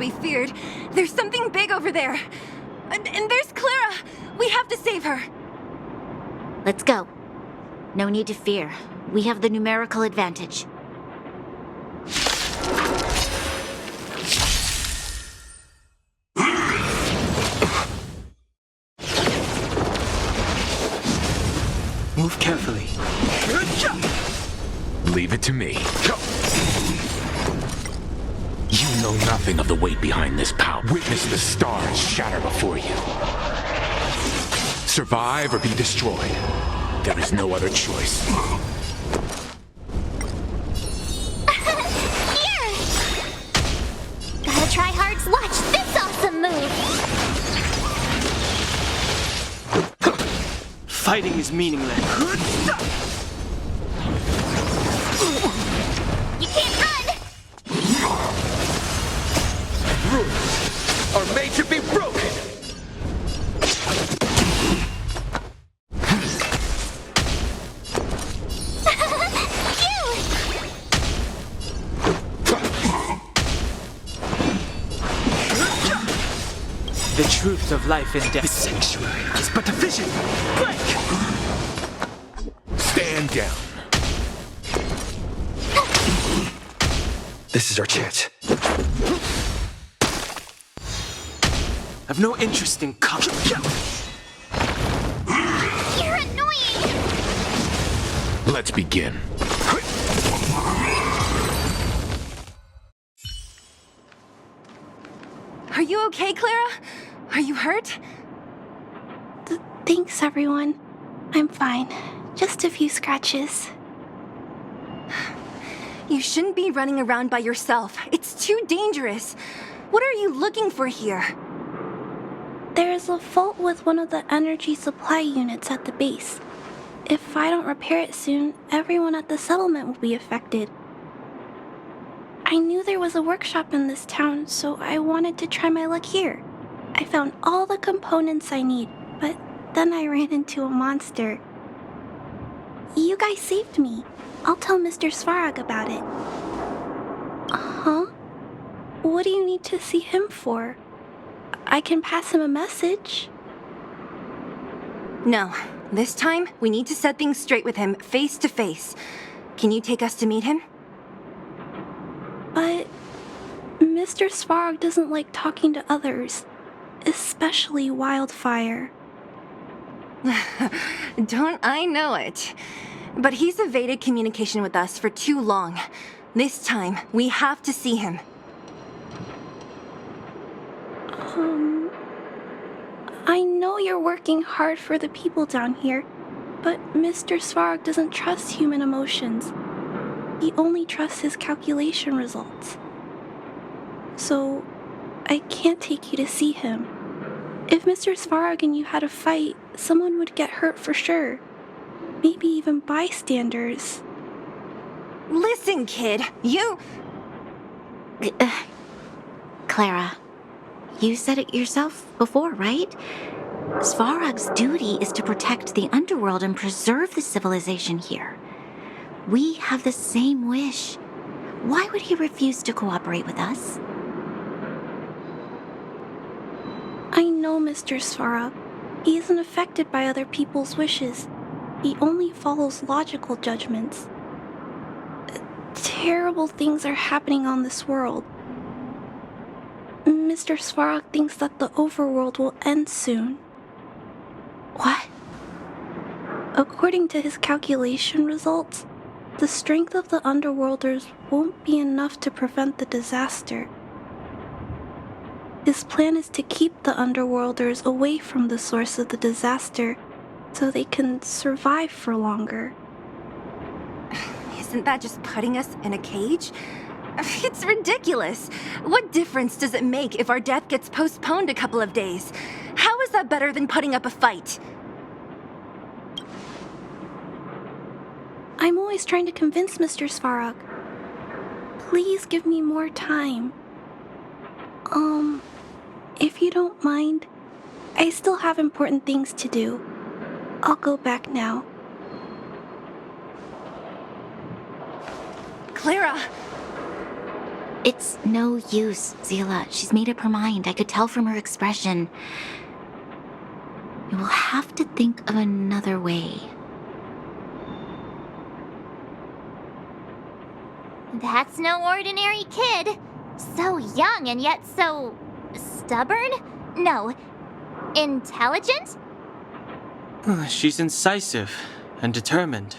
we feared. There's something big over there. And there's Clara! We have to save her! Let's go. No need to fear. We have the numerical advantage. Move carefully. Leave it to me. You know nothing of the weight behind this power. Witness the stars shatter before you. Survive or be destroyed. There is no other choice. Here! Gotta try hard. Watch this awesome move! Fighting is meaningless. You can't run! Rules are made to be broken. The truth of life and death. The sanctuary is but a vision. Break! Stand down. This is our chance. I've no interest in You're annoying! Let's begin. Are you okay, Clara? Are you hurt? Thanks, everyone. I'm fine. Just a few scratches. You shouldn't be running around by yourself. It's too dangerous. What are you looking for here? There is a fault with one of the energy supply units at the base. If I don't repair it soon, everyone at the settlement will be affected. I knew there was a workshop in this town, so I wanted to try my luck here. I found all the components I need, but then I ran into a monster. You guys saved me. I'll tell Mr. Svarog about it. Huh? What do you need to see him for? I can pass him a message. No. This time, we need to set things straight with him, face to face. Can you take us to meet him? But Mr. Svarog doesn't like talking to others, especially Wildfire. Don't I know it? But he's evaded communication with us for too long. This time, we have to see him. I know you're working hard for the people down here, but Mr. Svarog doesn't trust human emotions. He only trusts his calculation results. So, I can't take you to see him. If Mr. Svarog and you had a fight, someone would get hurt for sure. Maybe even bystanders. Listen, kid, you... Clara, you said it yourself before, right? Svarog's duty is to protect the underworld and preserve the civilization here. We have the same wish. Why would he refuse to cooperate with us? I know Mr. Svarog. He isn't affected by other people's wishes. He only follows logical judgments. Terrible things are happening on this world. Mr. Svarog thinks that the overworld will end soon. What? According to his calculation results, the strength of the Underworlders won't be enough to prevent the disaster. His plan is to keep the Underworlders away from the source of the disaster so they can survive for longer. Isn't that just putting us in a cage? It's ridiculous. What difference does it make if our death gets postponed a couple of days? How is that better than putting up a fight? I'm always trying to convince Mr. Svarog. Please give me more time. If you don't mind, I still have important things to do. I'll go back now. Clara! It's no use, Zila. She's made up her mind. I could tell from her expression. We will have to think of another way. That's no ordinary kid. So young and yet so stubborn? No, intelligent? She's incisive and determined.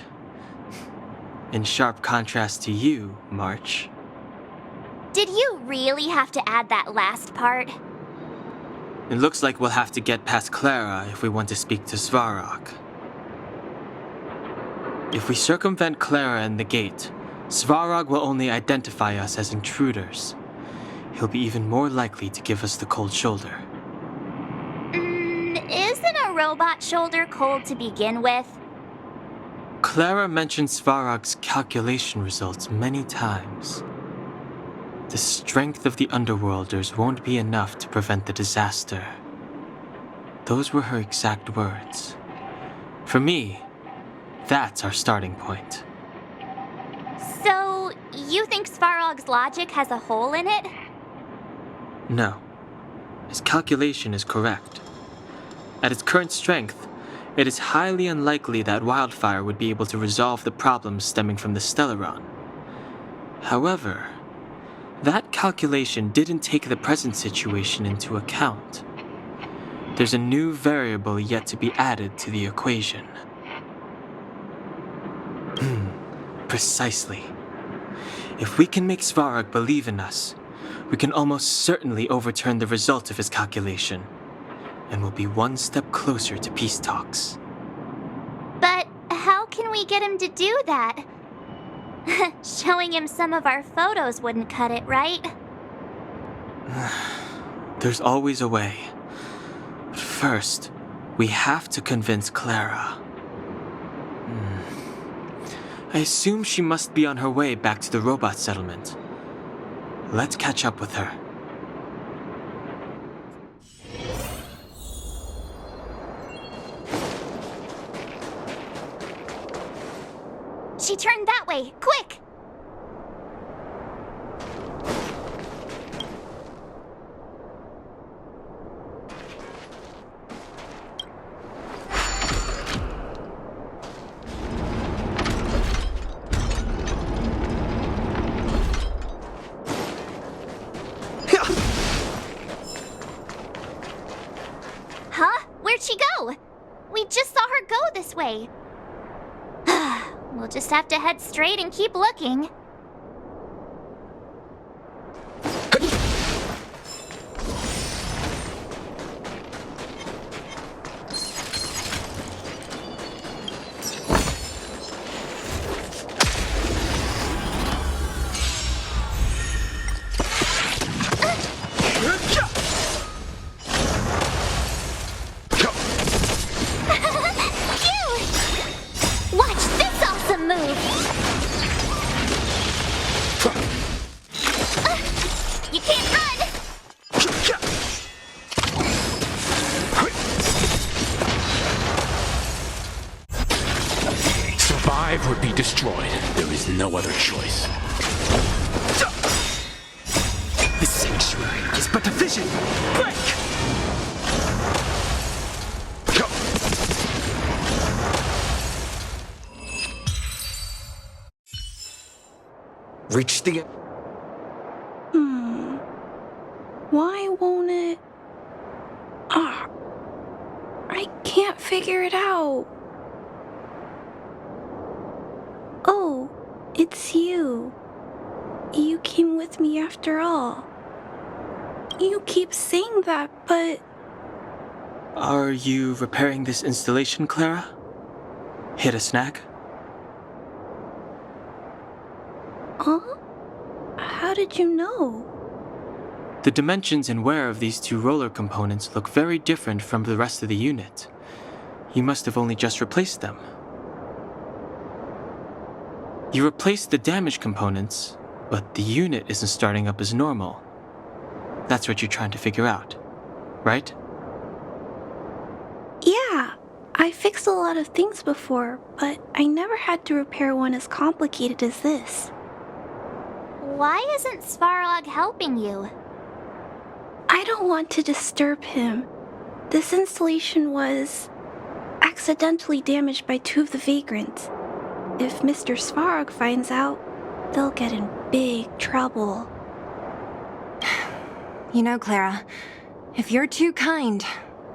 In sharp contrast to you, March. Did you really have to add that last part? It looks like we'll have to get past Clara if we want to speak to Svarog. If we circumvent Clara and the gate, Svarog will only identify us as intruders. He'll be even more likely to give us the cold shoulder. Isn't a robot shoulder cold to begin with? Clara mentioned Svarog's calculation results many times. The strength of the Underworlders won't be enough to prevent the disaster. Those were her exact words. For me, that's our starting point. So, you think Svarog's logic has a hole in it? No. His calculation is correct. At its current strength, it is highly unlikely that Wildfire would be able to resolve the problems stemming from the Stellaron. However, that calculation didn't take the present situation into account. There's a new variable yet to be added to the equation. Precisely. If we can make Svarog believe in us, we can almost certainly overturn the result of his calculation, and we'll be one step closer to peace talks. But how can we get him to do that? Showing him some of our photos wouldn't cut it, right? There's always a way. But first, we have to convince Clara. I assume she must be on her way back to the robot settlement. Let's catch up with her. She turned that way, quick! Huh? Where'd she go? We just saw her go this way. We'll just have to head straight and keep looking. You can't run! Survive or be destroyed. There is no other choice. The sanctuary is but a vision! Break! Reach the... Why won't it... I can't figure it out. Oh, it's you. You came with me after all. You keep saying that, but... Are you repairing this installation, Clara? Hit a snag? Huh? How did you know? The dimensions and wear of these two roller components look very different from the rest of the unit. You must have only just replaced them. You replaced the damaged components, but the unit isn't starting up as normal. That's what you're trying to figure out, right? Yeah, I fixed a lot of things before, but I never had to repair one as complicated as this. Why isn't Svarog helping you? I don't want to disturb him. This installation was accidentally damaged by 2 of the vagrants. If Mr. Svarog finds out, they'll get in big trouble. You know, Clara, if you're too kind,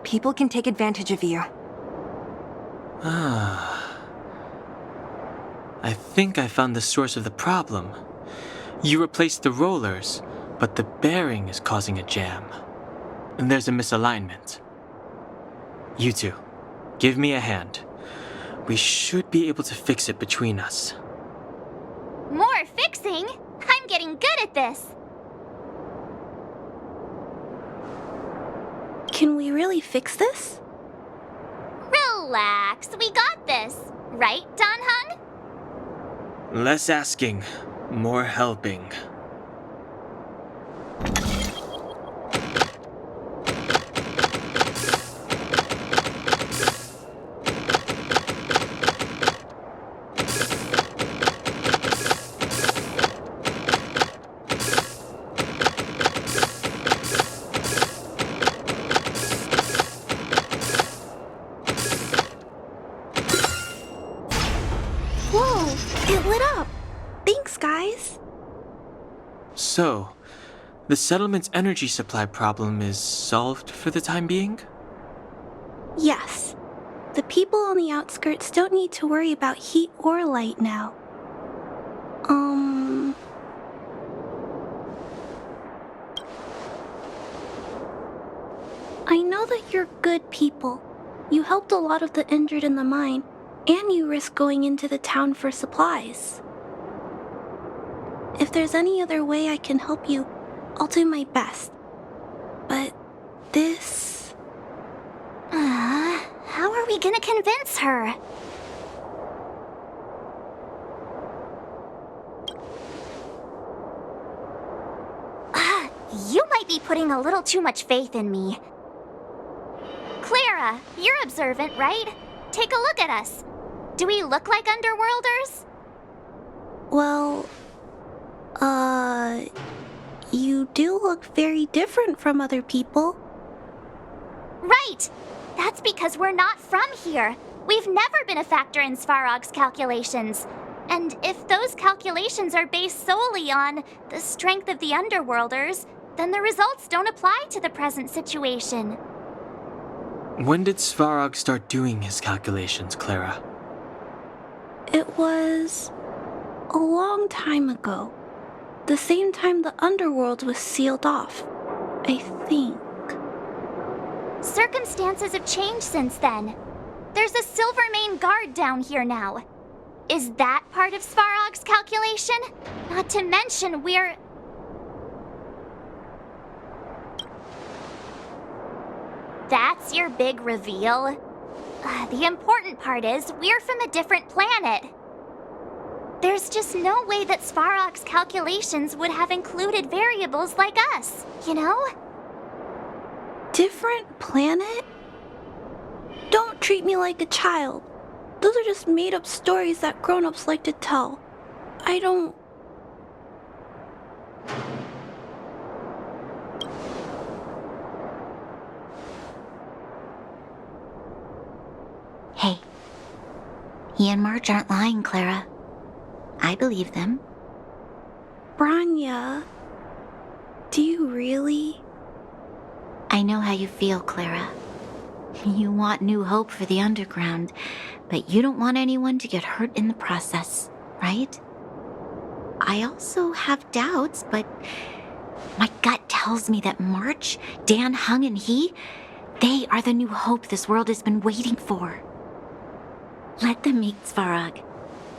people can take advantage of you. Ah. I think I found the source of the problem. You replaced the rollers, but the bearing is causing a jam. And there's a misalignment. You two, give me a hand. We should be able to fix it between us. More fixing? I'm getting good at this. Can we really fix this? Relax, we got this. Right, Dan Heng? Less asking, more helping. Whoa, it lit up. Thanks, guys. So, the settlement's energy supply problem is solved for the time being? Yes. The people on the outskirts don't need to worry about heat or light now. I know that you're good people. You helped a lot of the injured in the mine, and you risked going into the town for supplies. If there's any other way I can help you, I'll do my best. But this... How are we gonna convince her? You might be putting a little too much faith in me. Clara, you're observant, right? Take a look at us. Do we look like Underworlders? Well, you do look very different from other people. Right! That's because we're not from here. We've never been a factor in Svarog's calculations. And if those calculations are based solely on the strength of the Underworlders, then the results don't apply to the present situation. When did Svarog start doing his calculations, Clara? It was a long time ago. The same time the underworld was sealed off, I think. Circumstances have changed since then. There's a Silvermane guard down here now. Is that part of Svarog's calculation? Not to mention we're... That's your big reveal? The important part is we're from a different planet. There's just no way that Svarog's calculations would have included variables like us, you know? Different planet? Don't treat me like a child. Those are just made-up stories that grown-ups like to tell. I don't... Hey, he and Marge aren't lying, Clara. I believe them. Branya, do you really? I know how you feel, Clara. You want new hope for the underground, but you don't want anyone to get hurt in the process, right? I also have doubts, but my gut tells me that March, Dan Heng, and they are the new hope this world has been waiting for. Let them meet Svarog,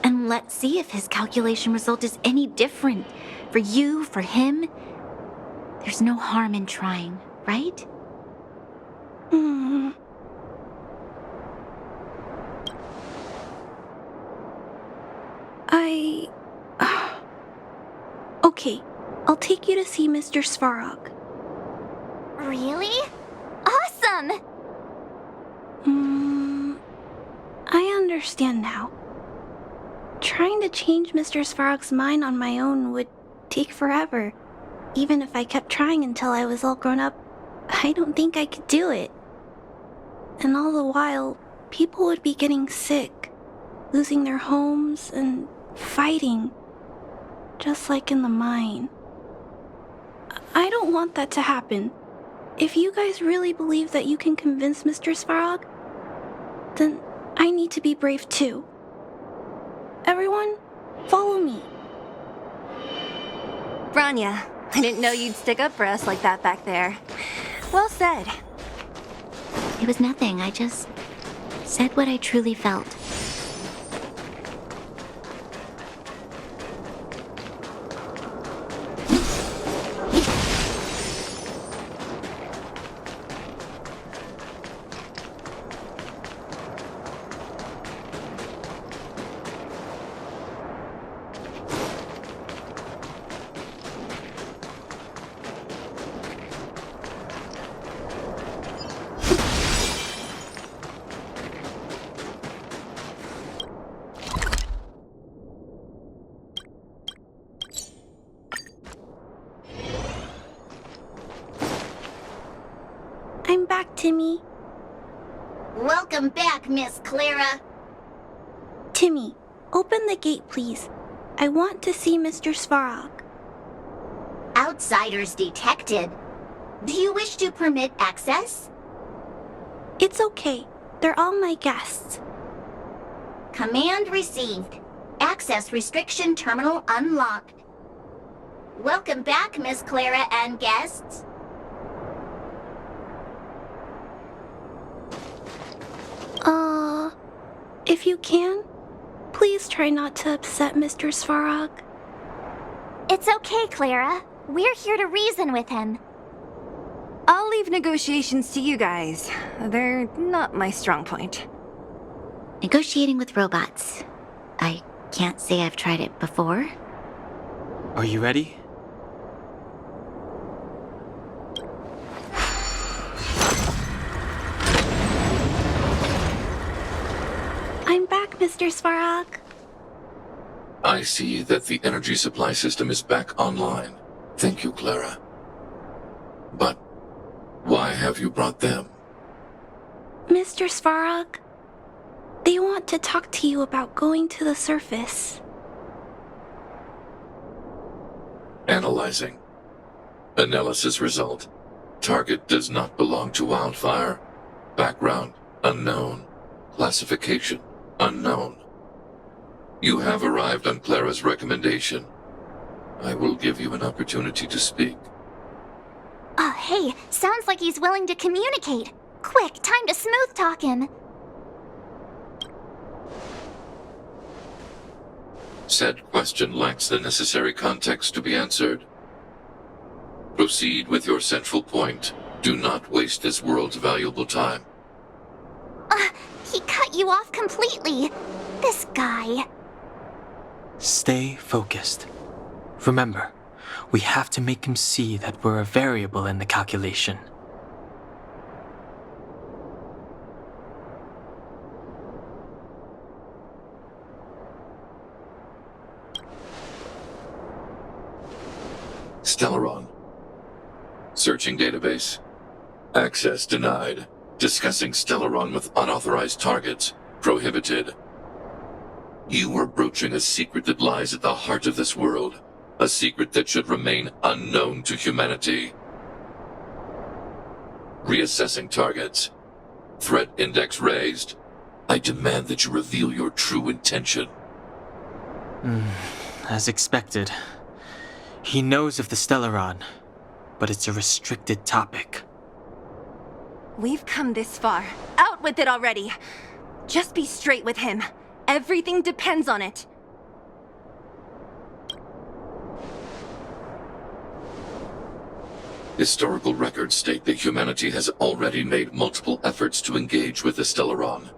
and let's see if his calculation result is any different. For you, for him, there's no harm in trying, right? Okay, I'll take you to see Mr. Svarog. Really? Awesome! I understand now. Trying to change Mr. Svarog's mind on my own would take forever. Even if I kept trying until I was all grown up, I don't think I could do it. And all the while, people would be getting sick, losing their homes, and fighting. Just like in the mine. I don't want that to happen. If you guys really believe that you can convince Mr. Svarog, then I need to be brave too. Everyone, follow me. Rania, I didn't know you'd stick up for us like that back there. Well said. It was nothing. I just said what I truly felt. I'm back, Timmy. Welcome back, Miss Clara. Timmy, open the gate, please. I want to see Mr. Svarog. Outsiders detected. Do you wish to permit access? It's okay. They're all my guests. Command received. Access restriction terminal unlocked. Welcome back, Miss Clara and guests. If you can, please try not to upset Mr. Svarog. It's okay, Clara. We're here to reason with him. I'll leave negotiations to you guys. They're not my strong point. Negotiating with robots. I can't say I've tried it before. Are you ready? I'm back, Mr. Svarog. I see that the energy supply system is back online. Thank you, Clara. But why have you brought them? Mr. Svarog, they want to talk to you about going to the surface. Analyzing. Analysis result. Target does not belong to Wildfire. Background unknown. Classification unknown. You have arrived on Clara's recommendation. I will give you an opportunity to speak. Oh, hey, sounds like he's willing to communicate. Quick, time to smooth talk him. Said question lacks the necessary context to be answered. Proceed with your central point. Do not waste this world's valuable time. He cut you off completely. This guy. Stay focused. Remember, we have to make him see that we're a variable in the calculation. Stellaron. Searching database. Access denied. Discussing Stellaron with unauthorized targets. Prohibited. You are broaching a secret that lies at the heart of this world. A secret that should remain unknown to humanity. Reassessing targets. Threat index raised. I demand that you reveal your true intention. As expected. He knows of the Stellaron, but it's a restricted topic. We've come this far. Out with it already! Just be straight with him. Everything depends on it. Historical records state that humanity has already made multiple efforts to engage with the Stellaron.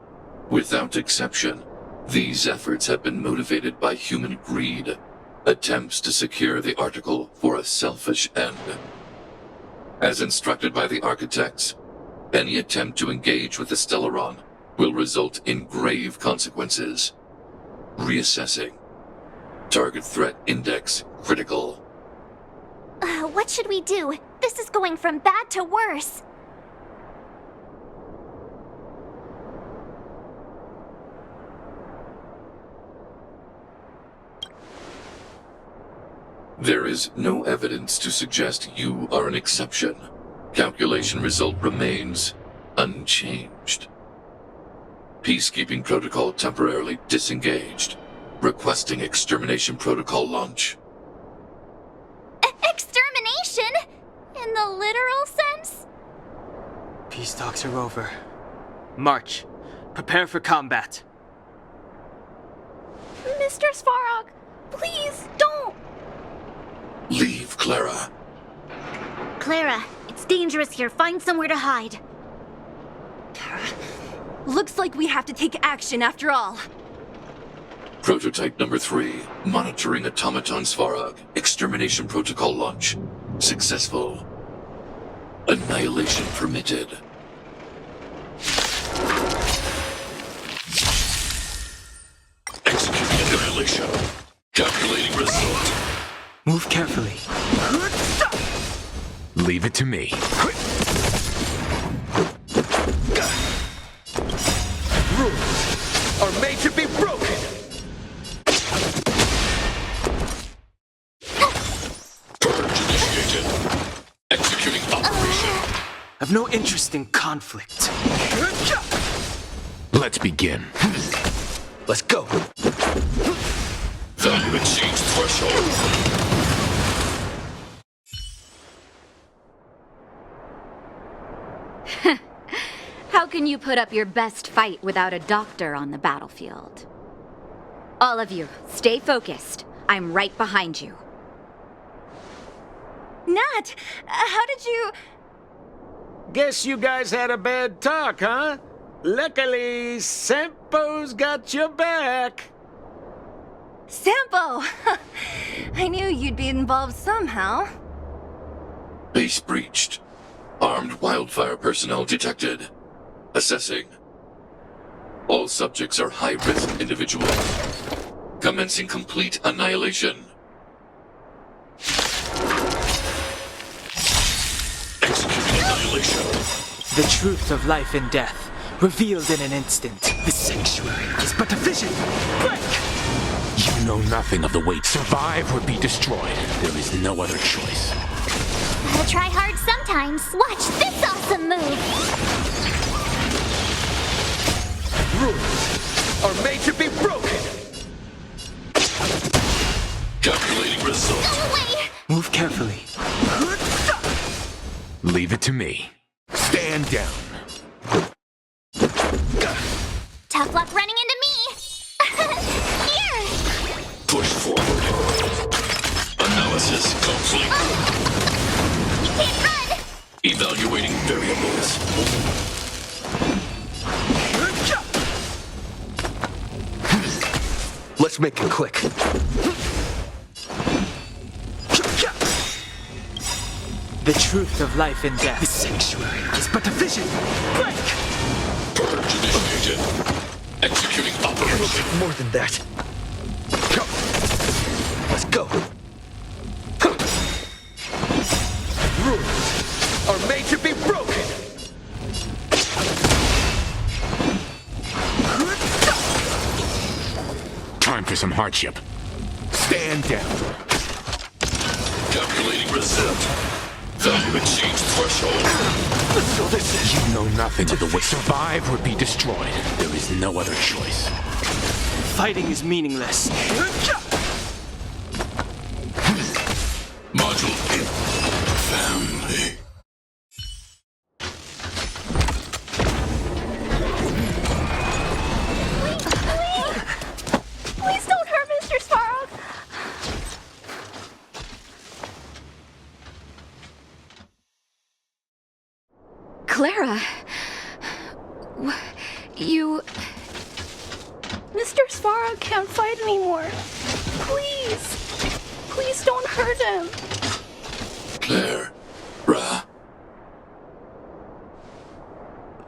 Without exception, these efforts have been motivated by human greed, attempts to secure the article for a selfish end. As instructed by the architects, any attempt to engage with the Stellaron will result in grave consequences. Reassessing. Target threat index critical. What should we do? This is going from bad to worse. There is no evidence to suggest you are an exception. Calculation result remains unchanged. Peacekeeping protocol temporarily disengaged. Requesting extermination protocol launch. Extermination? In the literal sense? Peace talks are over. March. Prepare for combat. Mr. Svarog, please don't! Leave, Clara. Clara, it's dangerous here. Find somewhere to hide. Looks like we have to take action after all. Prototype number 3. Monitoring automaton Svarog. Extermination protocol launch. Successful. Annihilation permitted. Executing annihilation. Calculating result. Move carefully. Leave it to me. Rules are made to be broken. Purge initiated. Executing operation. I've no interest in conflict. Let's begin. Let's go. Value exceeds threshold. How can you put up your best fight without a doctor on the battlefield? All of you, stay focused. I'm right behind you. Nat, how did you... Guess you guys had a bad talk, huh? Luckily, Sampo's got your back. Sampo! I knew you'd be involved somehow. Base breached. Armed wildfire personnel detected. Assessing. All subjects are high-risk individuals. Commencing complete annihilation. Executing annihilation. The truth of life and death, revealed in an instant. The sanctuary is but a vision. Break! You know nothing of the weight. Survive or be destroyed. There is no other choice. Gotta try hard sometimes. Watch this awesome move. Rules are made to be broken. Calculating result. Go away! Move carefully. Leave it to me. Stand down. Tough luck running into me. Here! Push forward. Analysis complete. You can't run! Evaluating variables. Let's make it quick. The truth of life and death. The sanctuary is but a vision. Break! Purge initiated. Executing operation. More than that. Let's go. Rules are made to be broken. Time for some hardship. Stand down. Calculating result. Value exceeds threshold. So this is... You know nothing of the way. Survive or be destroyed. There is no other choice. Fighting is meaningless. Module family. Please don't hurt Mr. Svarog! Clara, you... Mr. Svarog can't fight anymore. Please! Please don't hurt him! Clara.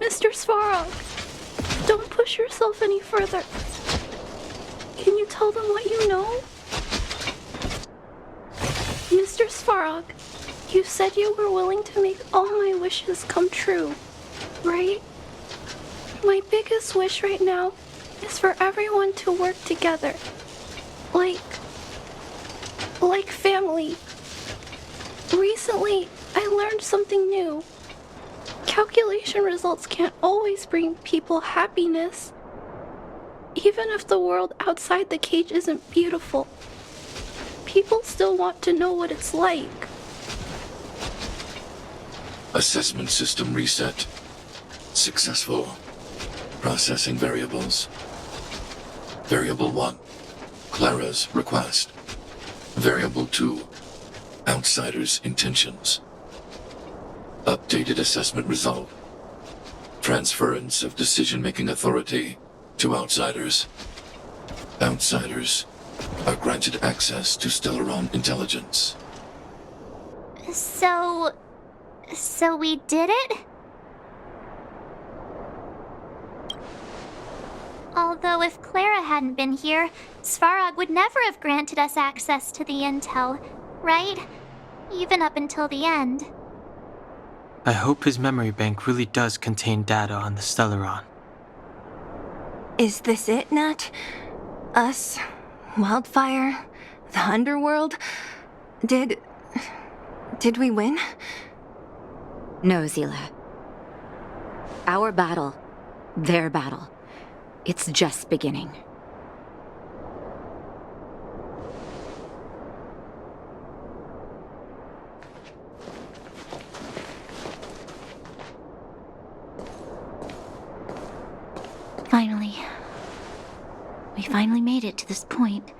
Mr. Svarog, don't push yourself any further. Can you tell them what you know? Mr. Svarog, you said you were willing to make all my wishes come true, right? My biggest wish right now is for everyone to work together. Like family. Recently, I learned something new. Calculation results can't always bring people happiness. Even if the world outside the cage isn't beautiful, people still want to know what it's like. Assessment system reset. Successful. Processing variables. Variable 1. Clara's request. Variable 2. Outsider's intentions. Updated assessment result. Transference of decision-making authority to outsiders. Outsiders are granted access to Stellaron intelligence. So we did it? Although if Clara hadn't been here, Svarog would never have granted us access to the intel, right? Even up until the end. I hope his memory bank really does contain data on the Stellaron. Is this it, Nat? Us? Wildfire? The underworld? Did we win? No, Zila. Our battle, their battle, it's just beginning. Finally. We finally made it to this point.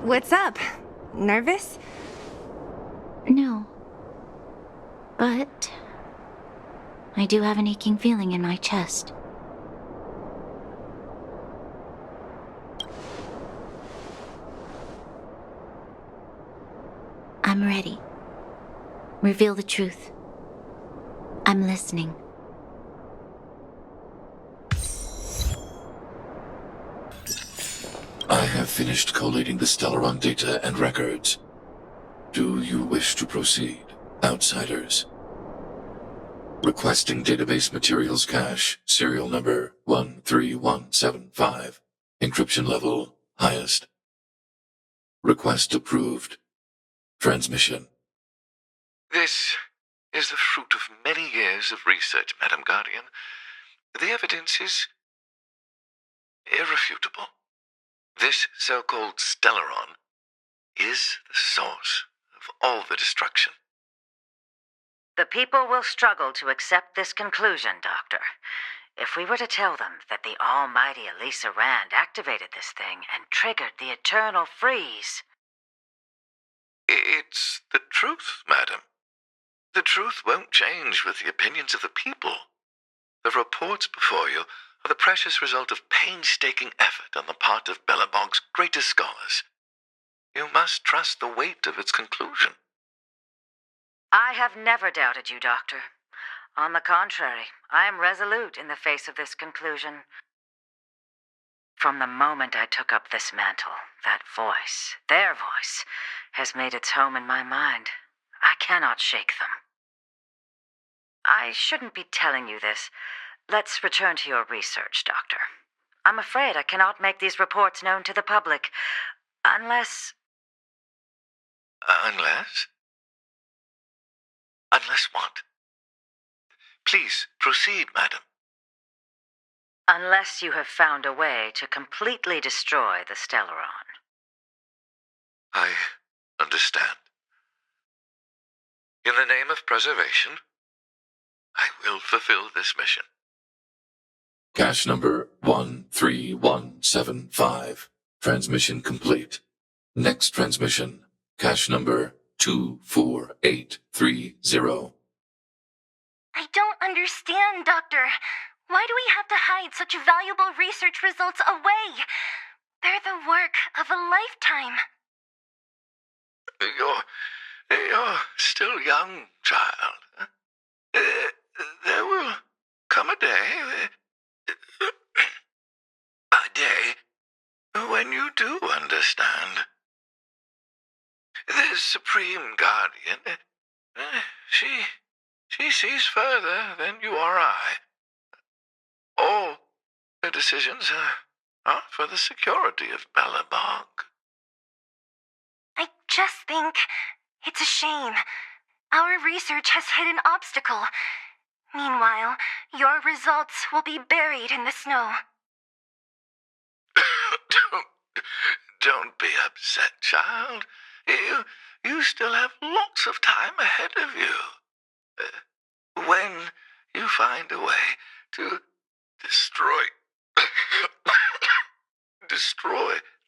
What's up? Nervous? No. But I do have an aching feeling in my chest. I'm ready. Reveal the truth. I'm listening. I have finished collating the Stellaron data and records. Do you wish to proceed, outsiders? Requesting database materials cache, serial number 13175. Encryption level, highest. Request approved. Transmission. This is the fruit of many years of research, Madam Guardian. The evidence is irrefutable. This so-called Stellaron is the source of all the destruction. The people will struggle to accept this conclusion, Doctor. If we were to tell them that the almighty Elisa Rand activated this thing and triggered the eternal freeze... It's the truth, madam. The truth won't change with the opinions of the people. The reports before you are the precious result of painstaking effort on the part of Belobog's greatest scholars. You must trust the weight of its conclusion. I have never doubted you, Doctor. On the contrary, I am resolute in the face of this conclusion. From the moment I took up this mantle, that voice, their voice, has made its home in my mind. I cannot shake them. I shouldn't be telling you this. Let's return to your research, Doctor. I'm afraid I cannot make these reports known to the public, unless... Unless? Unless what? Please, proceed, madam. Unless you have found a way to completely destroy the Stellaron. I understand. In the name of preservation, I will fulfill this mission. Cache number 13175. Transmission complete. Next transmission. Cache number 24830. I don't understand, Doctor. Why do we have to hide such valuable research results away? They're the work of a lifetime. You're still young, child. There will come a day when you do understand. Supreme Guardian, she sees further than you or I. All her decisions are for the security of Belobog. I just think it's a shame. Our research has hit an obstacle. Meanwhile, your results will be buried in the snow. Don't be upset, child. You still have lots of time ahead of you. When you find a way to destroy the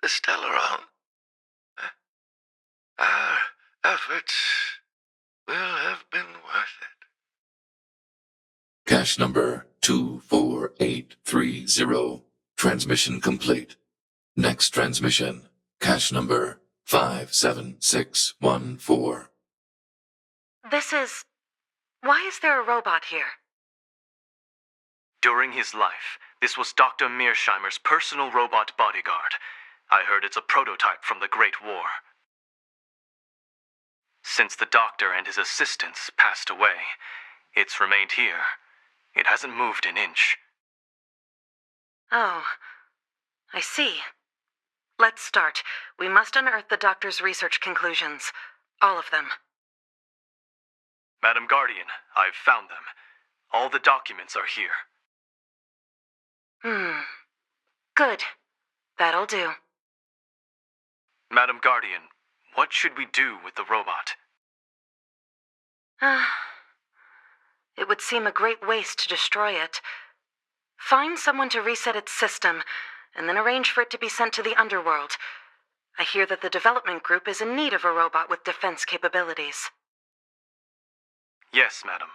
Stellaron, our efforts will have been worth it. Cache number 24830. Transmission complete. Next transmission. Cache number 57614. Why is there a robot here? During his life, this was Dr. Mearsheimer's personal robot bodyguard. I heard it's a prototype from the Great War. Since the doctor and his assistants passed away, it's remained here. It hasn't moved an inch. Oh, I see. Let's start. We must unearth the doctor's research conclusions. All of them. Madam Guardian, I've found them. All the documents are here. Good. That'll do. Madam Guardian, what should we do with the robot? It would seem a great waste to destroy it. Find someone to reset its system, and then arrange for it to be sent to the underworld. I hear that the development group is in need of a robot with defense capabilities. Yes, madam.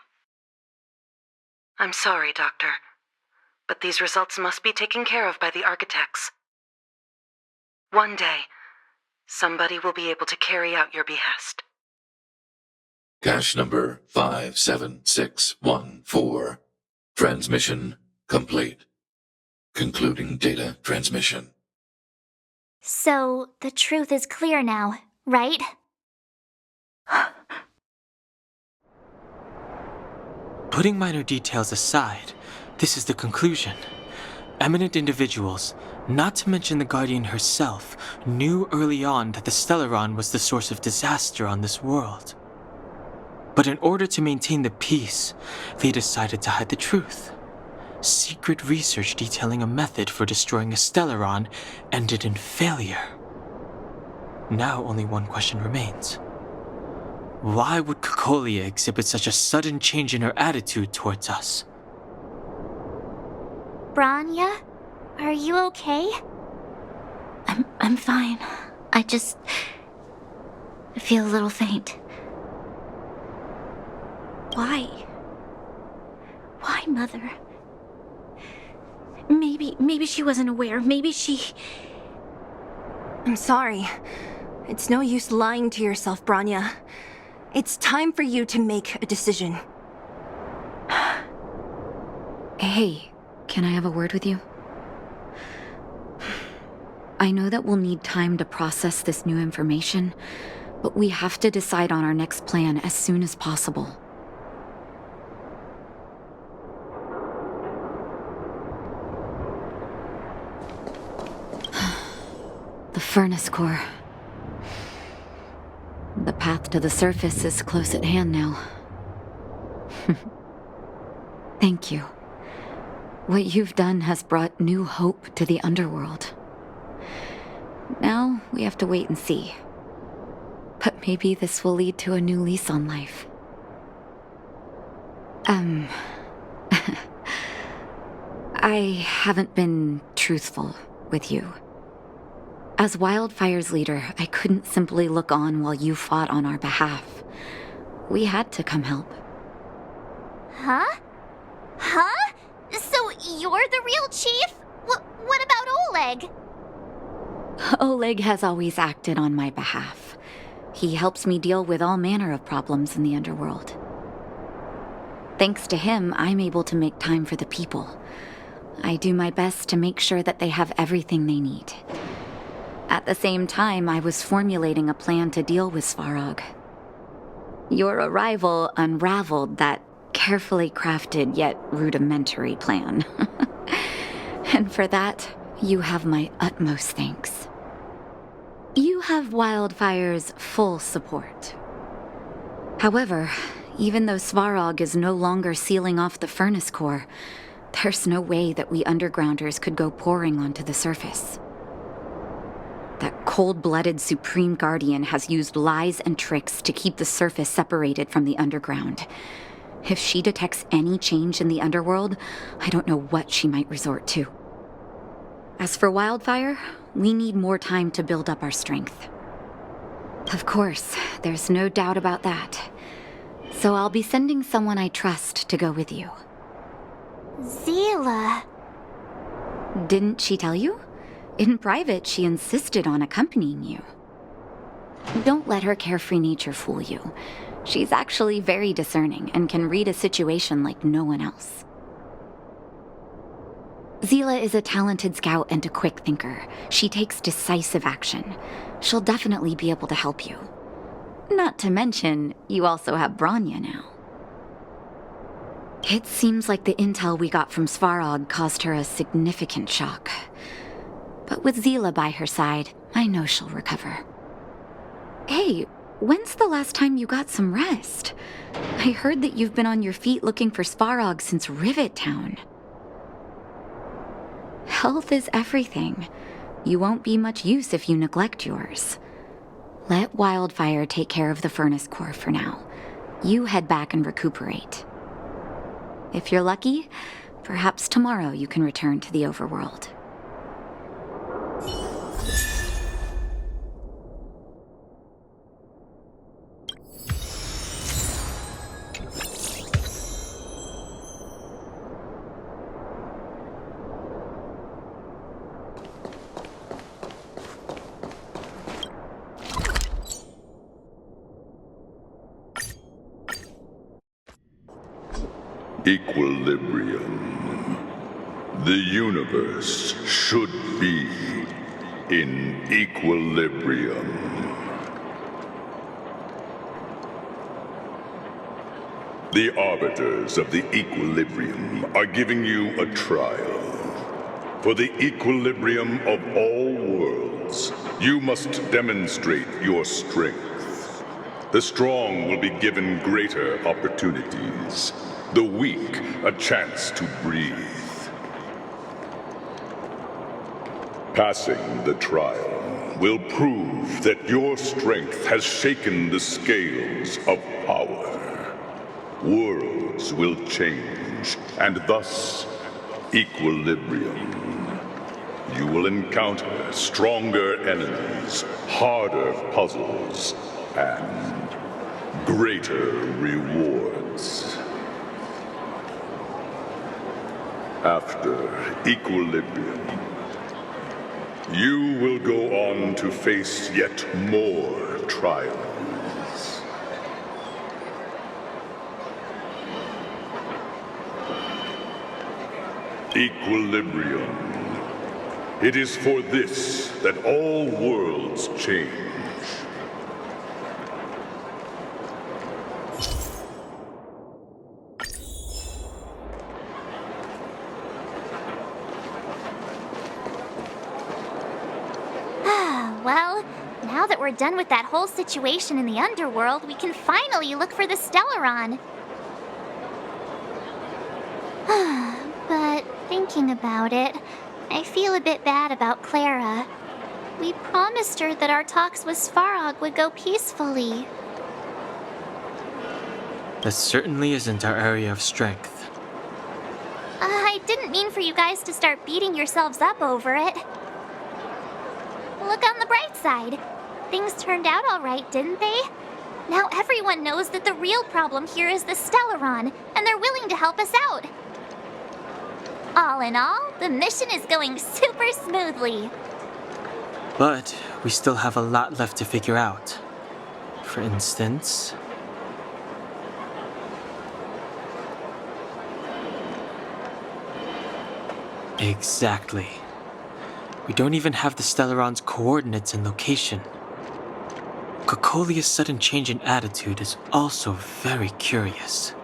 I'm sorry, Doctor, but these results must be taken care of by the architects. One day, somebody will be able to carry out your behest. Cache number 57614. Transmission complete. Concluding data transmission. So, the truth is clear now, right? Putting minor details aside, this is the conclusion. Eminent individuals, not to mention the Guardian herself, knew early on that the Stellaron was the source of disaster on this world. But in order to maintain the peace, they decided to hide the truth. Secret research detailing a method for destroying a Stellaron ended in failure. Now only one question remains. Why would Cocolia exhibit such a sudden change in her attitude towards us? Bronya, are you okay? I'm fine. I feel a little faint. Why? Why, Mother? Maybe she wasn't aware. Maybe she... I'm sorry. It's no use lying to yourself, Bronya. It's time for you to make a decision. Hey, can I have a word with you? I know that we'll need time to process this new information, but we have to decide on our next plan as soon as possible. The furnace core. The path to the surface is close at hand now. Thank you. What you've done has brought new hope to the underworld. Now we have to wait and see. But maybe this will lead to a new lease on life. I haven't been truthful with you. As Wildfire's leader, I couldn't simply look on while you fought on our behalf. We had to come help. Huh? So you're the real chief? What about Oleg? Oleg has always acted on my behalf. He helps me deal with all manner of problems in the underworld. Thanks to him, I'm able to make time for the people. I do my best to make sure that they have everything they need. At the same time, I was formulating a plan to deal with Svarog. Your arrival unraveled that carefully crafted yet rudimentary plan. And for that, you have my utmost thanks. You have Wildfire's full support. However, even though Svarog is no longer sealing off the furnace core, there's no way that we undergrounders could go pouring onto the surface. That cold-blooded Supreme Guardian has used lies and tricks to keep the surface separated from the underground. If she detects any change in the underworld, I don't know what she might resort to. As for Wildfire, we need more time to build up our strength. Of course, there's no doubt about that. So I'll be sending someone I trust to go with you. Zila. Didn't she tell you? In private, she insisted on accompanying you. Don't let her carefree nature fool you. She's actually very discerning and can read a situation like no one else. Zila is a talented scout and a quick thinker. She takes decisive action. She'll definitely be able to help you. Not to mention, you also have Bronya now. It seems like the intel we got from Svarog caused her a significant shock. But with Zila by her side, I know she'll recover. Hey, when's the last time you got some rest? I heard that you've been on your feet looking for Svarog since Rivet Town. Health is everything. You won't be much use if you neglect yours. Let Wildfire take care of the furnace core for now. You head back and recuperate. If you're lucky, perhaps tomorrow you can return to the overworld. Equilibrium. The universe should be in equilibrium. The arbiters of the equilibrium are giving you a trial. For the equilibrium of all worlds, you must demonstrate your strength. The strong will be given greater opportunities. The weak, a chance to breathe. Passing the trial will prove that your strength has shaken the scales of power. Worlds will change, and thus, equilibrium. You will encounter stronger enemies, harder puzzles, and greater rewards. After equilibrium, you will go on to face yet more trials. Equilibrium. It is for this that all worlds change. Well, now that we're done with that whole situation in the underworld, we can finally look for the Stellaron. But thinking about it, I feel a bit bad about Clara. We promised her that our talks with Svarog would go peacefully. That certainly isn't our area of strength. I didn't mean for you guys to start beating yourselves up over it. Look on the bright side. Things turned out all right, didn't they? Now everyone knows that the real problem here is the Stellaron, and they're willing to help us out. All in all, the mission is going super smoothly. But we still have a lot left to figure out. For instance... Exactly. We don't even have the Stellaron's coordinates and location. Cocolia's sudden change in attitude is also very curious.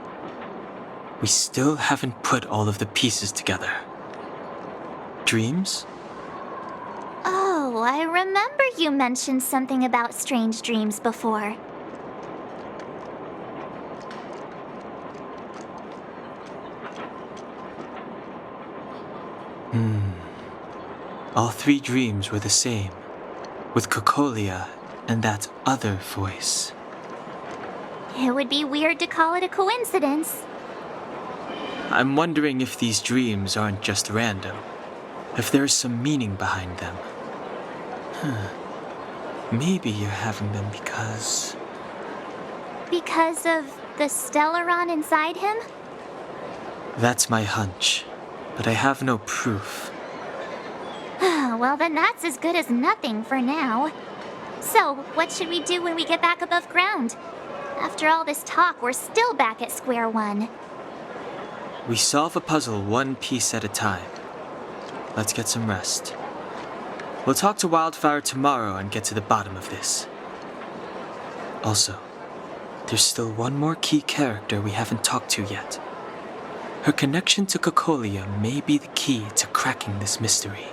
We still haven't put all of the pieces together. Dreams? Oh, I remember you mentioned something about strange dreams before. All three dreams were the same, with Cocolia and that other voice. It would be weird to call it a coincidence. I'm wondering if these dreams aren't just random, if there's some meaning behind them. Maybe you're having them because... Because of the Stellaron inside him? That's my hunch, but I have no proof. Well, then that's as good as nothing for now. So, what should we do when we get back above ground? After all this talk, we're still back at square one. We solve a puzzle one piece at a time. Let's get some rest. We'll talk to Wildfire tomorrow and get to the bottom of this. Also, there's still one more key character we haven't talked to yet. Her connection to Cocolia may be the key to cracking this mystery.